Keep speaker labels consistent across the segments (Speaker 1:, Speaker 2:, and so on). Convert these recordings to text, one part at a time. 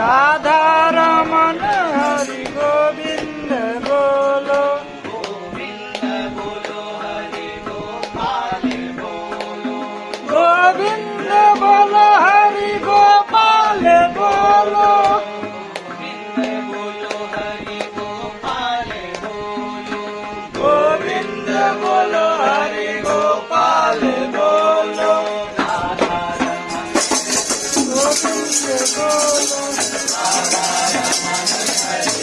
Speaker 1: राधा रमन हरि गोविंद बोलो
Speaker 2: गोविंद बोलो हरि गोपाल बोलो
Speaker 1: गोविंद बोलो हरि गोपाल बोलो
Speaker 2: गोविंद बोलो हरि गोपाल बोलो
Speaker 1: गोविंद बोलो हरि गोपाल बोलो
Speaker 2: राधा रमन
Speaker 1: गोविंद बोलो
Speaker 2: राधा रमन हरि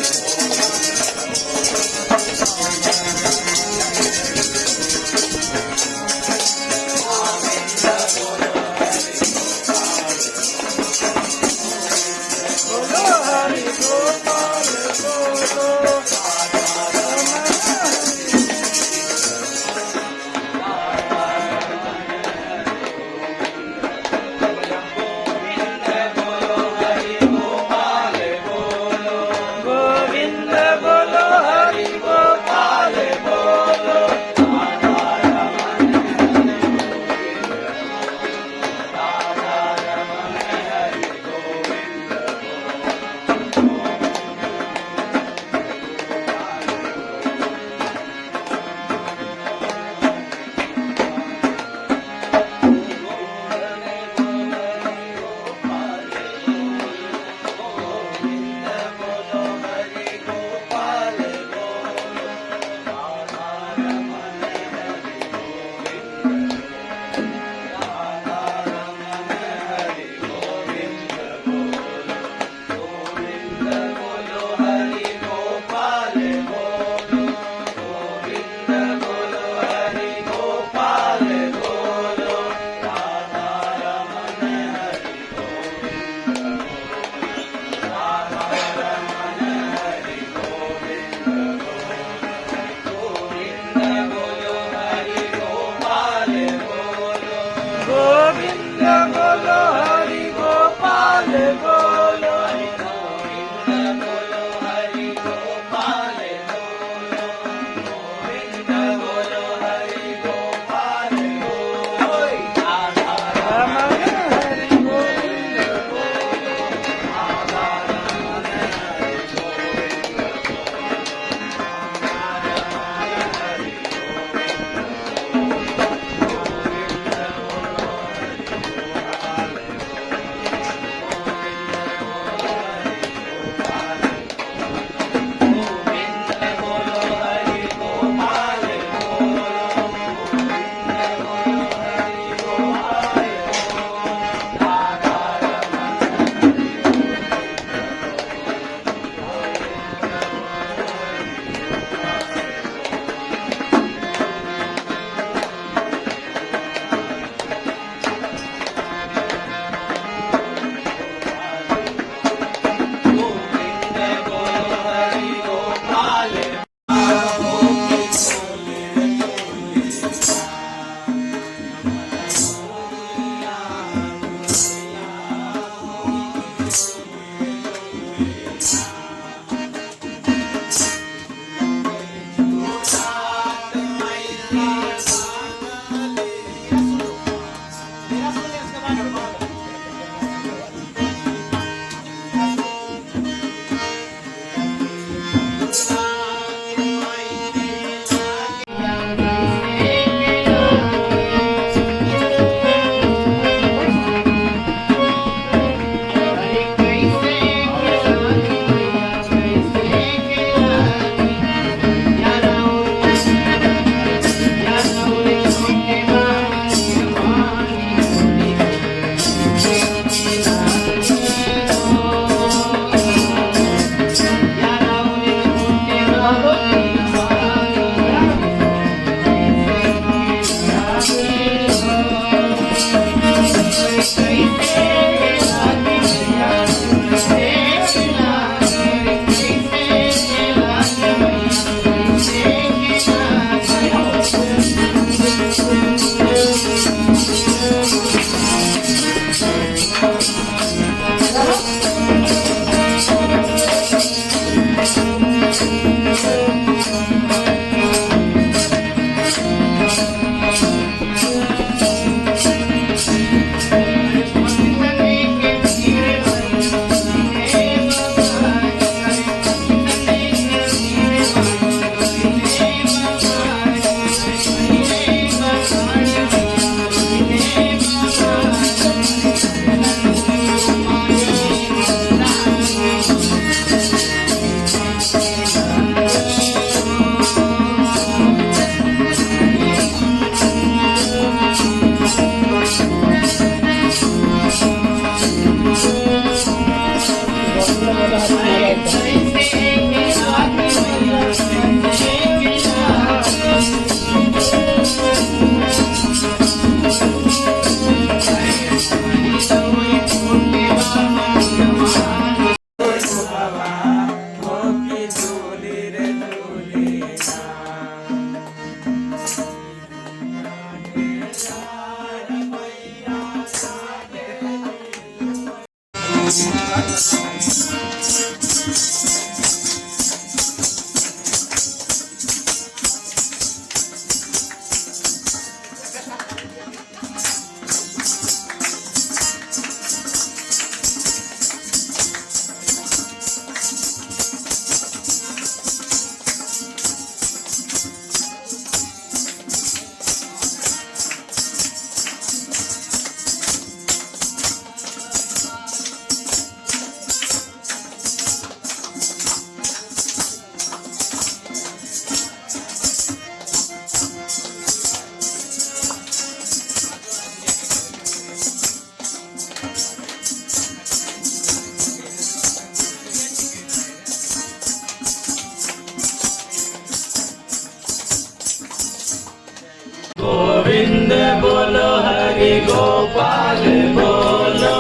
Speaker 1: बोलो हरि गोपाल बोलो गोविंद बोलो हरि गोपाल बोलो गोविंद बोलो हरि गोपाल बोलो
Speaker 2: गोविंद बोलो हरि गोपाल बोलो गोविंद बोलो हरि गोपाल बोलो राधा
Speaker 1: रमन हरि गोविंद बोलो
Speaker 2: राधा रमन हरि गोविंद गोविंद बोलो हरि गोपाल बोलो गोविंद बोलो हरि गोपाल बोलो राधा रमन गोविंद बोलो हरि गोपाल गोविंद बोलो हरि गोपाल बोलो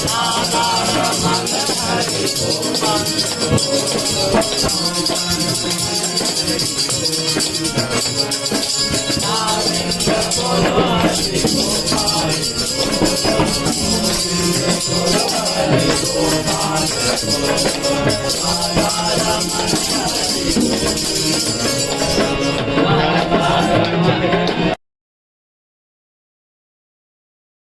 Speaker 2: राधा रमण हरि गोपाल बोलो हरि गोपाल राधा रमण